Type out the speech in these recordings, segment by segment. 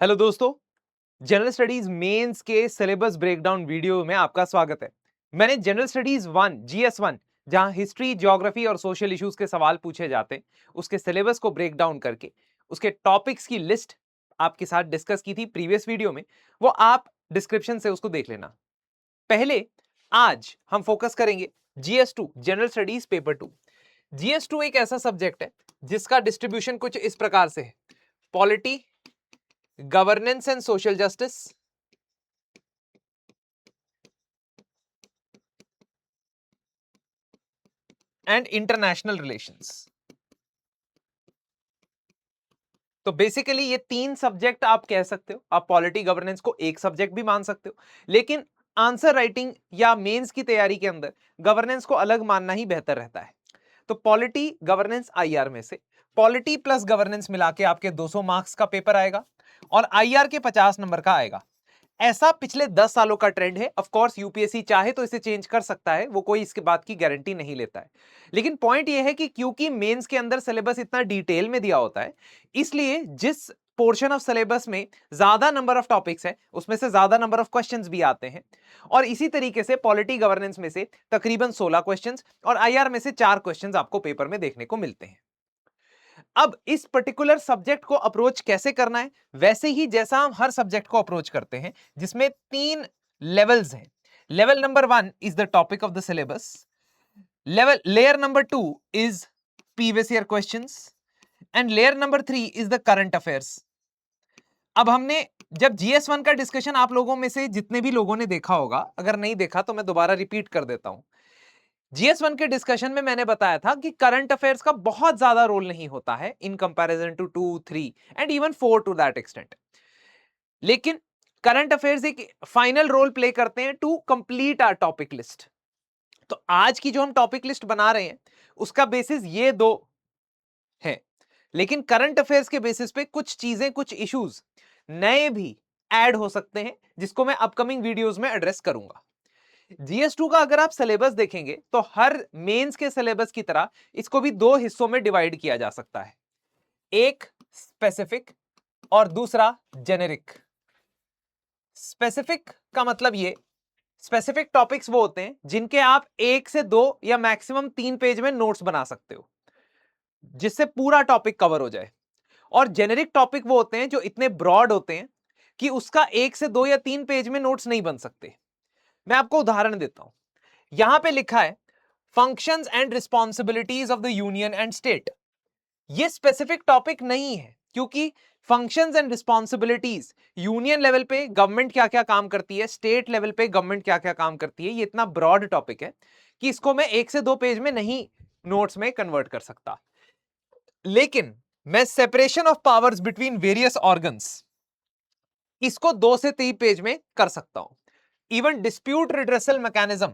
Hello दोस्तों, general studies mains के syllabus breakdown video में आपका स्वागत है। मैंने जनरल स्टडीज 1 जीएस 1 जहां हिस्ट्री, ज्योग्राफी और सोशल इश्यूज के सवाल पूछे जाते हैं, उसके सिलेबस को ब्रेक डाउन करके उसके टॉपिक्स की लिस्ट आपके साथ डिस्कस की थी प्रीवियस वीडियो में। वो आप डिस्क्रिप्शन से उसको देख लेना। पहले आज हम फोकस करेंगे GS 2 general studies paper 2। GS 2 एक ऐसा सब्जेक्ट है जिसका डिस्ट्रीब्यूशन कुछ इस प्रकार से है: polity, governance and social justice, and international relations. तो बेसिकली ये तीन सब्जेक्ट आप कह सकते हो। आप पॉलिटी गवर्नेंस को एक सब्जेक्ट भी मान सकते हो, लेकिन आंसर राइटिंग या मेंस की तैयारी के अंदर गवर्नेंस को अलग मानना ही बेहतर रहता है। तो पॉलिटी गवर्नेंस आईआर में से पॉलिटी प्लस गवर्नेंस मिला के आपके 200 मार्क्स का पेपर आएगा और आईआर के 50 नंबर का आएगा। ऐसा पिछले 10 सालों का ट्रेंड है। ऑफ कोर्स यूपीएससी चाहे तो इसे चेंज कर सकता है, वो कोई इसके बात की गारंटी नहीं लेता है। लेकिन पॉइंट यह है कि क्योंकि मेंस के अंदर सिलेबस इतना डिटेल में दिया होता है, इसलिए जिस पोर्शन ऑफ सिलेबस में ज्यादा नंबर ऑफ टॉपिक्स है, उसमें से ज्यादा नंबर ऑफ क्वेश्चंस भी आते हैं। और इसी तरीके से पॉलिटी गवर्नेंस में से तकरीबन 16 क्वेश्चंस और आईआर में से 4 क्वेश्चंस आपको पेपर में देखने को मिलते हैं। अब इस पर्टिकुलर सब्जेक्ट को अप्रोच कैसे करना है, वैसे ही जैसा हम हर सब्जेक्ट को अप्रोच करते हैं, जिसमें 3 लेवल्स हैं। Level number 1 is the topic of the syllabus, layer number 2 is previous year questions, and layer number 3 is the current affairs. अब हमने जब जीएस 1 का डिस्कशन आप लोगों में से जितने भी लोगों ने देखा होगा, अगर नहीं देखा तो मैं दोबारा रिपीट कर देता हूं। जीएस 1 के डिस्कशन में मैंने बताया था कि करंट अफेयर्स का बहुत ज्यादा रोल नहीं होता है in comparison to 2, 3 and even 4 to that extent. लेकिन करंट अफेयर्स एक फाइनल रोल प्ले करते हैं to complete our topic list. तो आज की जो हम टॉपिक लिस्ट बना रहे हैं, उसका बेसिस ये दो है। लेकिन करंट अफेयर्स के बेसिस पे कुछ चीजें, कुछ इश्यूज नए भी ऐड हो सकते हैं, जिसको मैं अपकमिंग वीडियोस में एड्रेस करूंगा। जीएस 2 का अगर आप सिलेबस देखेंगे तो हर मेंस के सिलेबस की तरह इसको भी दो हिस्सों में डिवाइड किया जा सकता है, एक स्पेसिफिक और दूसरा जेनेरिक। स्पेसिफिक का मतलब ये, स्पेसिफिक टॉपिक्स वो होते हैं जिनके आप 1 से 2 या मैक्सिमम 3 पेज में नोट्स बना सकते हो, जिससे पूरा टॉपिक कवर हो जाए। और जेनेरिक टॉपिक वो होते हैं जो इतने ब्रॉड होते हैं कि उसका 1 से 2 या 3 पेज में नोट्स नहीं बन सकते। मैं आपको उदाहरण देता हूं। यहां पे लिखा है functions and responsibilities of the union and state. ये स्पेसिफिक टॉपिक नहीं है, क्योंकि functions and responsibilities union level पे गवर्नमेंट क्या क्या काम करती है, स्टेट लेवल पे गवर्नमेंट क्या क्या काम करती है, ये इतना ब्रॉड टॉपिक है कि इसको मैं 1 से 2 पेज में नहीं नोट्स में कन्वर्ट कर सकता। लेकिन मैं separation of powers between various organs, इसको 2 से 3 पेज में कर सकता हूं। इवन डिस्प्यूट रिड्रेसल मैकेनिज्म,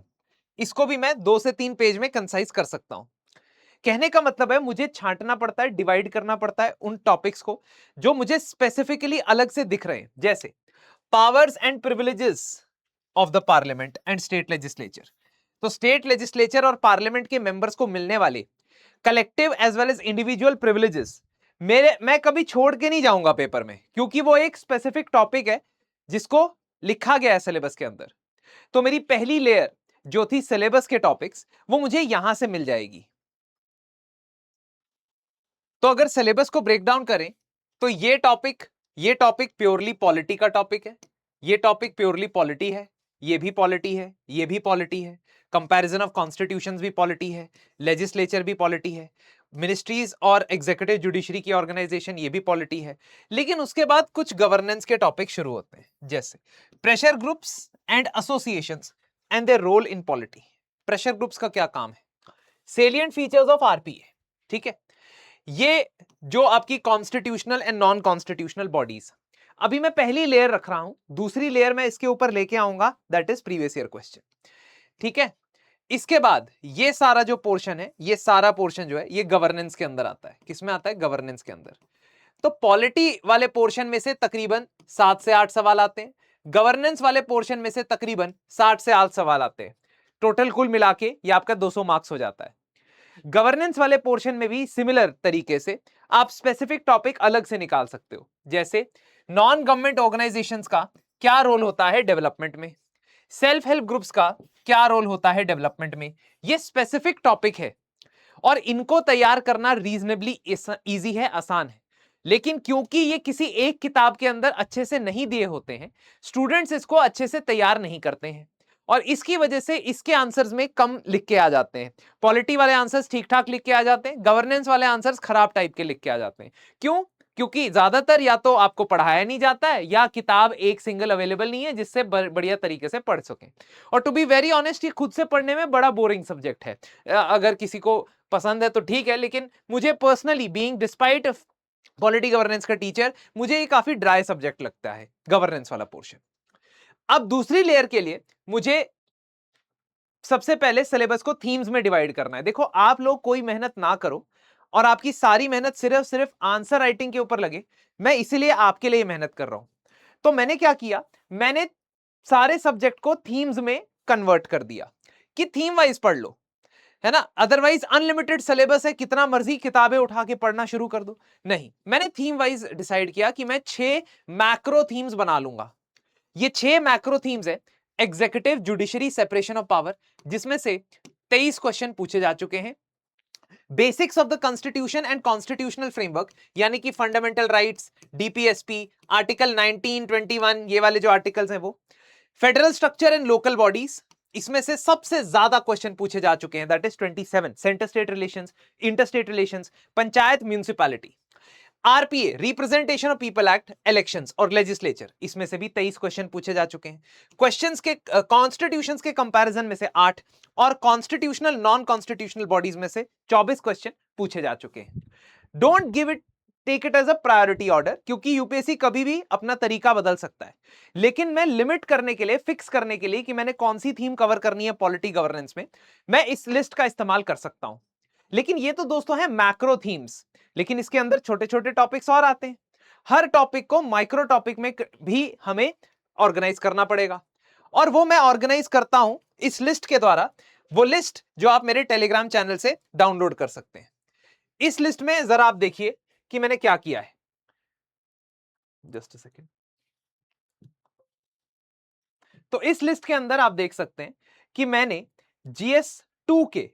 इसको भी मैं 2 से 3 पेज में कंसाइज कर सकता हूं। कहने का मतलब है मुझे छांटना पड़ता है, डिवाइड करना पड़ता है उन टॉपिक्स को जो मुझे स्पेसिफिकली अलग से दिख रहे हैं, जैसे powers and privileges of the parliament and state legislature. तो स्टेट लेजिस्लेचर और पार्लियामेंट के मेंबर्स को मिलने वाले collective as well as individual privileges मैं कभी छोड़ के नहीं जाऊंगा पेपर में, क्योंकि वो एक स्पेसिफिक टॉपिक है जिसको लिखा गया है सिलेबस के अंदर। तो मेरी पहली लेयर जो थी सिलेबस के टॉपिक्स, वो मुझे यहां से मिल जाएगी। तो अगर सिलेबस को ब्रेक डाउन करें तो ये टॉपिक प्योरली पॉलिटी का टॉपिक है, ये टॉपिक प्योरली पॉलिटी है, ये भी पॉलिटी है, ये भी पॉलिटी है, कंपैरिजन ऑफ कॉन्स्टिट्यूशंस भी पॉलिटी है, लेजिस्लेचर भी पॉलिटी है, मिनिस्ट्रीज और एग्जीक्यूटिव जुडिशरी की ऑर्गेनाइजेशन ये भी पॉलिटी है। लेकिन उसके बाद कुछ गवर्नेंस के टॉपिक शुरू होते हैं, जैसे pressure groups and associations and their role in polity. Pressure groups का क्या काम है, सेलिएंट फीचर्स ऑफ आरपीए, ठीक है। ये जो आपकी constitutional and non constitutional bodies, अभी मैं पहली लेयर रख रहा हूं, दूसरी लेयर मैं इसके ऊपर लेके आऊंगा, that is previous year question, ठीक है। इसके बाद ये सारा जो पोर्शन है, ये सारा पोर्शन जो है, ये गवर्नेंस के अंदर आता है। किसमें आता है? गवर्नेंस के अंदर। तो पॉलिटी वाले पोर्शन में से तकरीबन 7 से 8 सवाल आते हैं, गवर्नेंस वाले पोर्शन में से तकरीबन 60 से 8 सवाल आते हैं। टोटल कुल मिला के ये आपका 200 मार्क्स हो जाता है। गवर्नेंस वाले पोर्शन में भी सिमिलर तरीके से आप स्पेसिफिक टॉपिक अलग से निकाल सकते हो। जैसे नॉन गवर्नमेंट ऑर्गेनाइजेशंस का क्या रोल होता है डेवलपमेंट में, सेल्फ हेल्प ग्रुप्स का क्या रोल होता है डेवलपमेंट में। ये स्पेसिफिक टॉपिक है और इनको तैयार करना रीजनेबली इजी है, आसान है। लेकिन क्योंकि ये किसी एक किताब के अंदर अच्छे से नहीं दिए होते हैं, स्टूडेंट्स इसको अच्छे से तैयार नहीं करते हैं और इसकी वजह से इसके आंसर्स में कम लिख के आ जाते हैं। पॉलिटी वाले आंसर्स ठीक ठाक लिख के आ जाते हैं, गवर्नेंस वाले आंसर्स खराब टाइप के लिख के आ जाते हैं। क्यों? क्योंकि ज्यादातर या तो आपको पढ़ाया नहीं जाता है या किताब एक सिंगल अवेलेबल नहीं है जिससे बढ़िया तरीके से पढ़ सकें। और टू बी वेरी ऑनेस्ट, ये खुद से पढ़ने में बड़ा बोरिंग सब्जेक्ट है। अगर किसी को पसंद है तो ठीक है, लेकिन मुझे personally being despite polity governance का टीचर, मुझे ये काफी ड्राई सब्जेक्ट लगता है गवर्नेंस वाला पोर्शन। अब दूसरी लेयर के लिए मुझे सबसे पहले सिलेबस को थीम्स में डिवाइड करना है। देखो, आप लोग कोई मेहनत ना करो और आपकी सारी मेहनत सिर्फ आंसर राइटिंग के ऊपर लगे, मैं इसीलिए आपके लिए मेहनत कर रहा हूं। तो मैंने क्या किया, मैंने सारे सब्जेक्ट को थीम्स में कन्वर्ट कर दिया कि थीम वाइज पढ़ लो, है ना। अदरवाइज अनलिमिटेड सिलेबस है, कितना मर्जी किताबें उठा के पढ़ना शुरू कर दो। नहीं, मैंने थीम वाइज डिसाइड किया कि मैं 6 मैक्रो थीम्स बना लूंगा। ये 6 मैक्रो थीम्स है। Executive judiciary separation of power, जिसमें से 23 क्वेश्चन पूछे जा चुके हैं। Basics of the constitution and constitutional framework, यानी कि फंडामेंटल राइट्स, डीपीएसपी, आर्टिकल 19, 21, ये वाले जो आर्टिकल्स हैं वो। Federal structure and local bodies, इसमें से सबसे ज्यादा क्वेश्चन पूछे जा चुके हैं, that is 27। Centre state relations, inter state relations, panchayat, municipality. RPA, representation of people act, elections और लेजिस्लेचर, इसमें से भी 23 क्वेश्चन पूछे जा चुके हैं। क्वेश्चंस के कॉन्स्टिट्यूशंस के कंपैरिजन में से 8 और कॉन्स्टिट्यूशनल नॉन कॉन्स्टिट्यूशनल बॉडीज में से 24 क्वेश्चन पूछे जा चुके हैं। Don't give it take it as a priority order, क्योंकि यूपीएससी कभी भी अपना तरीका बदल सकता है। लेकिन मैं लिमिट करने के लिए, फिक्स करने के लिए कि मैंने कौन सी थीम कवर करनी है पॉलिटी गवर्नेंस में, मैं इस लिस्ट का इस्तेमाल कर सकता हूं। लेकिन ये तो दोस्तों है मैक्रो थीम्स, लेकिन इसके अंदर छोटे छोटे टॉपिक्स और आते हैं। हर टॉपिक को माइक्रो टॉपिक में भी हमें ऑर्गेनाइज करना पड़ेगा, और वो मैं ऑर्गेनाइज करता हूं इस लिस्ट के द्वारा। वो लिस्ट जो आप मेरे टेलीग्राम चैनल से डाउनलोड कर सकते हैं। इस लिस्ट में जरा आप देखिए कि मैंने क्या किया है। Just a second. तो इस लिस्ट के अंदर आप देख सकते हैं कि मैंने जीएस 2 के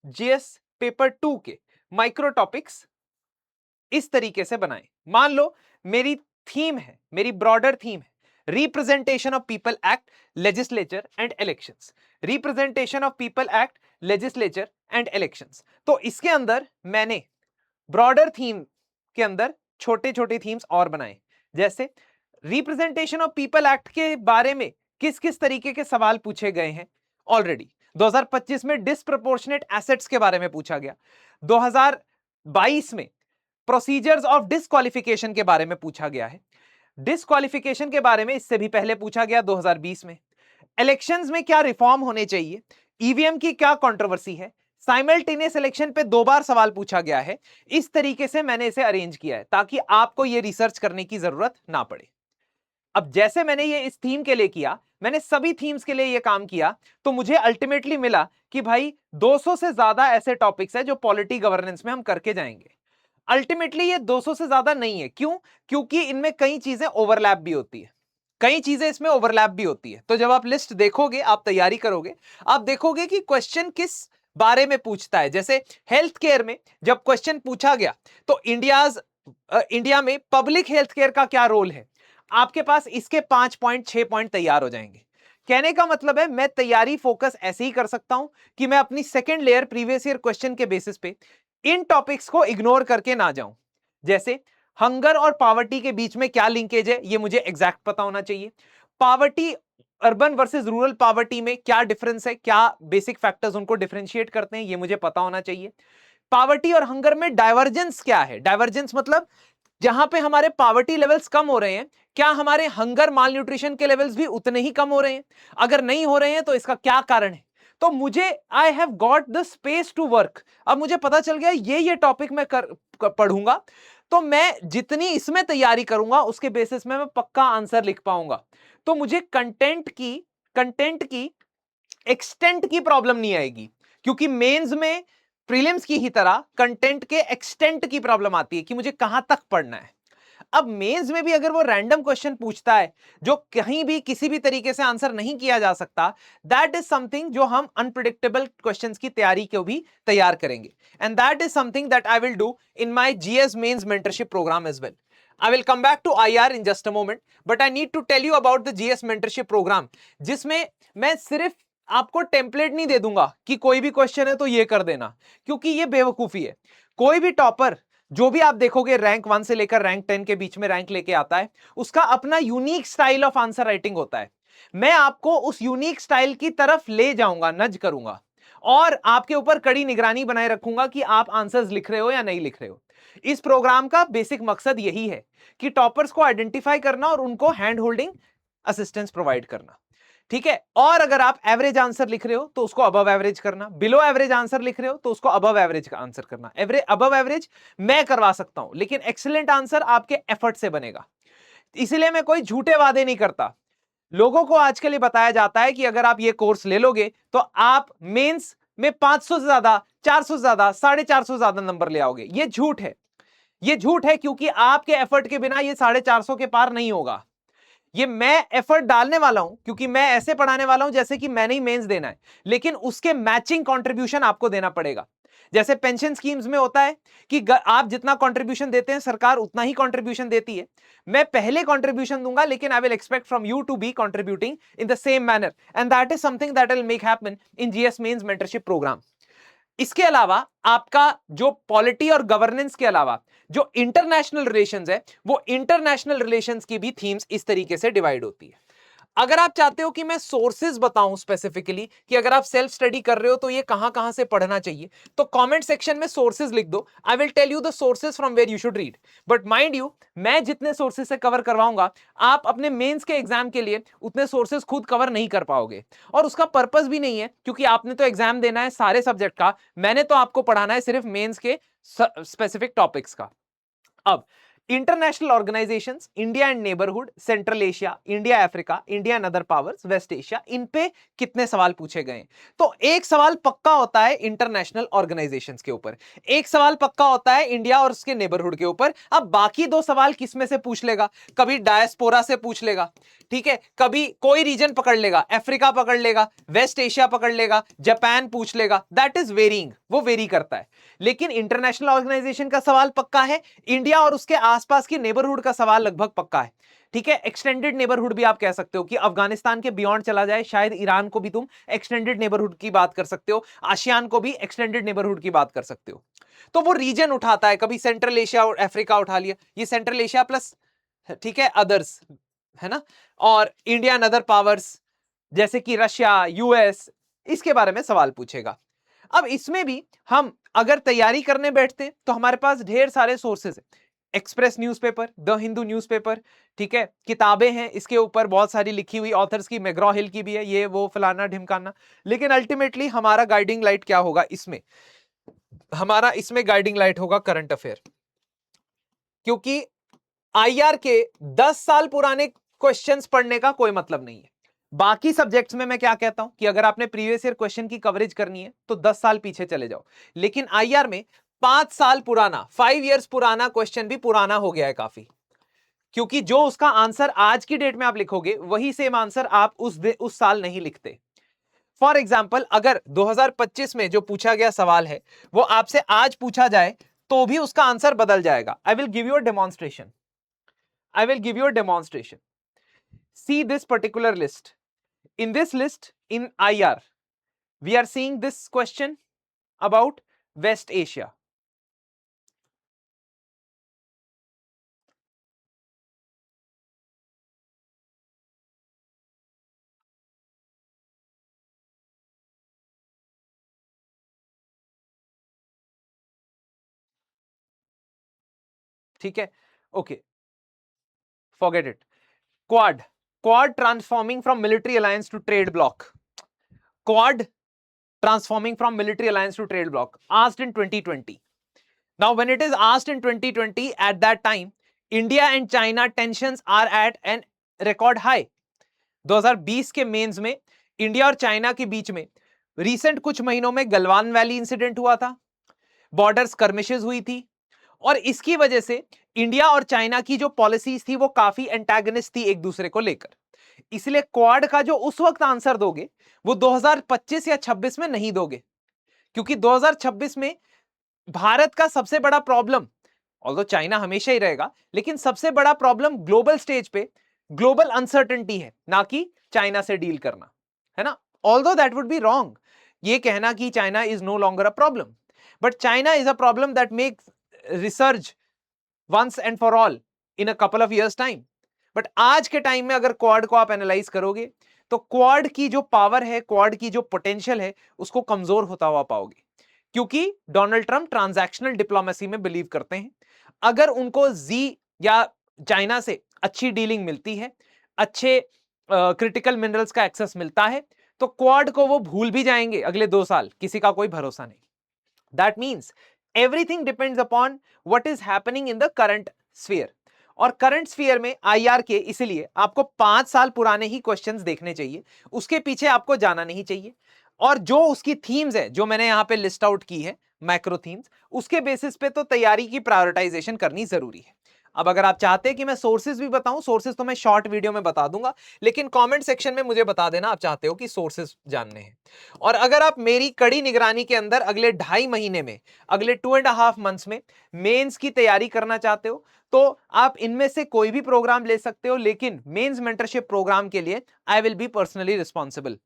जीएस पेपर 2 के माइक्रो टॉपिक्स इस तरीके से बनाए। मान लो मेरी थीम है, मेरी ब्रॉडर थीम है, representation of people act, legislature and elections. Representation of people act, legislature and elections. तो इसके अंदर मैंने ब्रॉडर थीम के अंदर छोटे छोटे थीम्स और बनाए। जैसे रिप्रेजेंटेशन ऑफ पीपल एक्ट के बारे में किस किस तरीके के सवाल पूछे गए हैं। ऑलरेडी 2025 में डिसप्रोपोर्शनेट एसेट्स के बारे में पूछा गया। 2022 में प्रोसीजर्स ऑफ डिस्क्वालिफिकेशन के बारे में पूछा गया है। डिस्क्वालिफिकेशन के बारे में इससे भी पहले पूछा गया 2020 में। इलेक्शंस में क्या रिफॉर्म होने चाहिए, ईवीएम की क्या कंट्रोवर्सी है, साइमल्टेनियस इलेक्शन पे 2 बार सवाल पूछा गया है। इस तरीके से मैंने इसे अरेंज किया है ताकि आपको यह रिसर्च करने की जरूरत ना पड़े। अब जैसे मैंने ये इस थीम के लिए किया, मैंने सभी थीम्स के लिए ये काम किया, तो मुझे अल्टीमेटली मिला कि भाई 200 से ज्यादा ऐसे टॉपिक्स है जो पॉलिटी गवर्नेंस में हम करके जाएंगे। अल्टीमेटली ये 200 से ज्यादा नहीं है। क्यों? क्योंकि इनमें कई चीजें ओवरलैप भी होती है, कई चीजें इसमें ओवरलैप भी होती है। तो जब आप लिस्ट देखोगे, आप तैयारी करोगे, आप देखोगे कि क्वेश्चन किस बारे में पूछता है। जैसे हेल्थ केयर में जब क्वेश्चन पूछा गया तो इंडिया में पब्लिक हेल्थ केयर का क्या रोल है, आपके पास इसके 5 पॉइंट 6 पॉइंट तैयार हो जाएंगे। कहने का मतलब है मैं तैयारी फोकस ऐसे ही कर सकता हूं कि मैं अपनी second layer previous year question के बेसिस पे इन टॉपिक्स को इग्नोर करके ना जाऊं। जैसे हंगर और पावर्टी के बीच में क्या लिंकेज है, ये मुझे एग्जैक्ट पता होना चाहिए। Poverty, urban versus rural poverty में क्या डिफरेंस है, क्या बेसिक फैक्टर्स उनको डिफरेंशिएट करते हैं, ये मुझे पता होना चाहिए। पावर्टी और हंगर में डाइवर्जेंस क्या है, डाइवर्जेंस मतलब जहां पे हमारे पावर्टी लेवल्स कम हो रहे हैं, क्या हमारे हंगर माल न्यूट्रिशन के लेवल्स भी उतने ही कम हो रहे हैं? अगर नहीं हो रहे हैं तो इसका क्या कारण है? तो मुझे I have got the space to work. अब मुझे पता चल गया ये टॉपिक मैं पढ़ूंगा, तो मैं जितनी इसमें तैयारी करूंगा उसके बेसिस में मैं पक्का आंसर लिख पाऊंगा। तो मुझे कंटेंट की एक्सटेंट की प्रॉब्लम नहीं आएगी, क्योंकि मेंस में प्रीलिम्स की ही तरह कंटेंट के एक्सटेंट की प्रॉब्लम आती है कि मुझे कहां तक पढ़ना है। अब मेंस में भी अगर वो रैंडम क्वेश्चन पूछता है जो कहीं भी किसी भी तरीके से आंसर नहीं किया जा सकता, दैट इज समथिंग जो हम अनप्रिडिक्टेबल क्वेश्चंस की तैयारी को भी तैयार करेंगे, and that is something that I will do in my GS mains mentorship programme as well. I will come back to IR in just a moment, but I need to tell you about the GS mentorship program, जिसमें मैं सिर्फ आपको template नहीं दे दूंगा कि कोई भी question है तो ये कर देना, क्योंकि ये बेवकूफी है. कोई भी टॉपर जो भी आप देखोगे रैंक 1 से लेकर रैंक 10 के बीच में रैंक लेके आता है, उसका अपना unique style of answer writing होता है. मैं आपको उस यूनिक स्टाइल की तरफ ले जाऊंगा, नज करूंगा, और आपके ऊपर कड़ी निगरानी बनाए रखूंगा कि आप आंसर्स लिख रहे हो या नहीं लिख रहे हो. इस प्रोग्राम का बेसिक मकसद यही है कि टॉपर्स को आइडेंटिफाई करना और उनको हैंड होल्डिंग असिस्टेंस प्रोवाइड करना. ठीक है, और अगर आप एवरेज आंसर लिख रहे हो तो उसको अबव एवरेज करना, बिलो एवरेज आंसर लिख रहे हो तो उसको अबव एवरेज का आंसर करना. अबव एवरेज मैं करवा सकता हूं, लेकिन एक्सीलेंट आंसर आपके एफर्ट से बनेगा. इसलिए मैं कोई झूठे वादे नहीं करता. लोगों को आजकल ये बताया जाता है कि अगर आप ये कोर्स ले लोगे तो आप मेंस में 500 से ज्यादा, 400 से ज्यादा, 450 से ज्यादा नंबर ले आओगे. ये झूठ है. ये झूठ है क्योंकि आपके एफर्ट के बिना ये 450 के पार नहीं होगा. ये मैं एफर्ट डालने वाला हूं क्योंकि मैं ऐसे पढ़ाने वाला हूं जैसे कि मैंने ही मेंस देना है, लेकिन उसके मैचिंग कंट्रीब्यूशन आपको देना पड़ेगा. जैसे पेंशन स्कीम्स में होता है कि आप जितना कंट्रीब्यूशन देते हैं सरकार उतना ही कंट्रीब्यूशन देती है. मैं पहले कंट्रीब्यूशन दूंगा, लेकिन I will expect from you to be contributing in the same manner, and that is something that will make happen in GS mains mentorship program. इसके अलावा आपका जो पॉलिटी और गवर्नेंस के अलावा जो इंटरनेशनल रिलेशंस है, वो इंटरनेशनल रिलेशंस की भी थीम्स इस तरीके से डिवाइड होती है. अगर आप चाहते हो कि मैं सोर्सेज बताऊं स्पेसिफिकली कि अगर आप सेल्फ स्टडी कर रहे हो तो ये कहां कहां से पढ़ना चाहिए, तो कमेंट सेक्शन में सोर्सेज लिख दो. I will tell you the sources from where you should read. But mind you, मैं जितने सोर्सेज से कवर करवाऊंगा, आप अपने मेंस के एग्जाम के लिए उतने सोर्सेज खुद कवर नहीं कर पाओगे, और उसका पर्पस भी नहीं है, क्योंकि आपने तो एग्जाम देना है सारे सब्जेक्ट का. मैंने तो आपको पढ़ाना है सिर्फ मेंस के स्पेसिफिक टॉपिक्स का. अब international organisations, India and neighbourhood, central Asia, India Africa, India and other powers, West Asia, इन पे कितने सवाल पूछे गए? तो एक सवाल पक्का होता है इंटरनेशनल ऑर्गेनाइजेशंस के ऊपर, एक सवाल पक्का होता है इंडिया और उसके नेबरहुड के ऊपर. अब बाकी दो सवाल किस में से पूछ लेगा? कभी डायस्पोरा से पूछ लेगा, ठीक है, कभी कोई रीजन पकड़ लेगा, अफ्रीका पकड़ लेगा, वेस्ट एशिया पकड़ लेगा, जापान पूछ लेगा. दैट इज वेरिंग, वो वेरी करता है. लेकिन इंटरनेशनल ऑर्गेनाइजेशन का सवाल पक्का है, इंडिया और उसके आसपास की नेबरहुड का सवाल लगभग पक्का है. ठीक है, एक्सटेंडेड नेबरहुड भी आप कह सकते हो कि अफगानिस्तान के बियॉन्ड चला जाए, शायद ईरान को भी तुम एक्सटेंडेड नेबरहुड की बात कर सकते हो, आसियान को भी एक्सटेंडेड नेबरहुड की बात कर सकते हो. तो वो रीजन उठाता है, कभी सेंट्रल एशिया और अफ्रीका उठा लिया, ये सेंट्रल एशिया प्लस, ठीक है, अदर्स है ना, और इंडिया एंड अदर पावर्स जैसे कि रशिया, यूएस, इसके बारे में सवाल पूछेगा. अब इसमें भी हम अगर तैयारी करने बैठते हैं तो हमारे पास ढेर सारे सोर्सेज हैं. Express newspaper, the Hindu newspaper, ठीक है, किताबें हैं इसके ऊपर बहुत सारी लिखी हुई ऑथर्स की, मैग्रॉ हिल की भी है, ये वो फलाना ढिमकाना. लेकिन अल्टीमेटली हमारा गाइडिंग लाइट क्या होगा इसमें? हमारा इसमें गाइडिंग लाइट होगा करंट अफेयर, क्योंकि आईआर के 10 साल पुराने क्वेश्चंस पढ़ने का कोई मतलब नहीं है. बाकी सब्जेक्ट्स में मैं क्या कहता हूं कि अगर आपने प्रीवियस ईयर क्वेश्चन की कवरेज करनी है तो 10 साल पीछे चले जाओ, लेकिन आईआर में 5 साल पुराना, 5 इयर्स पुराना क्वेश्चन भी पुराना हो गया है काफी, क्योंकि जो उसका आंसर आज की डेट में आप लिखोगे वही सेम आंसर आप उस साल नहीं लिखते. फॉर एग्जाम्पल, अगर 2025 में जो पूछा गया सवाल है वो आपसे आज पूछा जाए तो भी उसका आंसर बदल जाएगा. I will give you a demonstration. I will give you a demonstration. See this particular list. In this list, in IR, we are seeing this question about West Asia. ठीक है, okay, forget it. Quad transforming from military alliance to trade bloc. Quad transforming from military alliance to trade bloc, asked in 2020. Now, when it is asked in 2020, at that time, India and China tensions are at an record high. 2020 के mains में India और China के बीच में recent कुछ महीनों में Galwan valley incident हुआ था, बॉर्डर स्कर्मिशेस हुई थी, और इसकी वजह से इंडिया और चाइना की जो पॉलिसीज थी वो काफी एंटागनिस्ट थी एक दूसरे को लेकर। इसलिए क्वाड का जो उस वक्त आंसर दोगे वो 2025 या 26 में नहीं दोगे, क्योंकि 2026 में भारत का सबसे बड़ा प्रॉब्लम, ऑल्दो चाइना हमेशा ही रहेगा, लेकिन सबसे बड़ा प्रॉब्लम ग्लोबल स्टेज पे ग्लोबल अनसर्टेनिटी है, ना कि चाइना से डील करना, है ना। Although that would be wrong ये कहना कि China is no longer a problem, but China is a problem that makes research once and for all in a couple of years time. But आज के time में अगर quad को आप analyse करोगे तो क्वाड की जो पावर है, क्वाड की जो पोटेंशियल है, उसको कमजोर होता हुआ पाओगे, क्योंकि डोनाल्ड ट्रंप ट्रांजैक्शनल डिप्लोमेसी में बिलीव करते हैं। अगर उनको जी या चाइना से अच्छी डीलिंग मिलती है, अच्छे क्रिटिकल मिनरल्स का एक्सेस मिलता है, तो क्वाड को वो भूल भी जाएंगे अगले 2 साल, किसी का कोई भरोसा नहीं। That means everything depends upon what is happening in the current sphere. और करंट स्फीयर में आईआर के, इसलिए आपको 5 साल पुराने ही क्वेश्चंस देखने चाहिए, उसके पीछे आपको जाना नहीं चाहिए। और जो उसकी थीम्स है जो मैंने यहां पे लिस्ट आउट की है, मैक्रो थीम्स, उसके बेसिस पे तो तैयारी की प्रायोरिटाइजेशन करनी जरूरी है। अब अगर आप चाहते हैं कि मैं सोर्सेज भी बताऊं, सोर्सेज तो मैं शॉर्ट वीडियो में बता दूंगा, लेकिन कमेंट सेक्शन में मुझे बता देना आप चाहते हो कि सोर्सेज जानने हैं। और अगर आप मेरी कड़ी निगरानी के अंदर अगले 2.5 महीने में, अगले 2.5 मंथ्स में मेंस की तैयारी करना चाहते हो, तो आप इनमें से कोई भी प्रोग्राम ले सकते हो, लेकिन मेंस मेंटरशिप प्रोग्राम के लिए I will be personally responsible.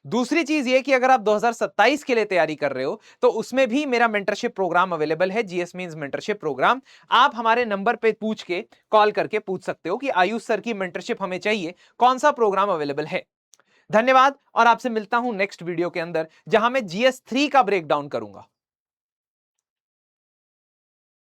दूसरी चीज ये कि अगर आप 2027 के लिए तैयारी कर रहे हो तो उसमें भी मेरा मेंटरशिप प्रोग्राम अवेलेबल है, जीएस मींस मेंटरशिप प्रोग्राम। आप हमारे नंबर पे पूछ के, कॉल करके पूछ सकते हो कि आयुष सर की मेंटरशिप हमें चाहिए, कौन सा प्रोग्राम अवेलेबल है। धन्यवाद, और आपसे मिलता हूं नेक्स्ट वीडियो के अंदर, जहां मैं जीएस 3 का ब्रेकडाउन करूंगा।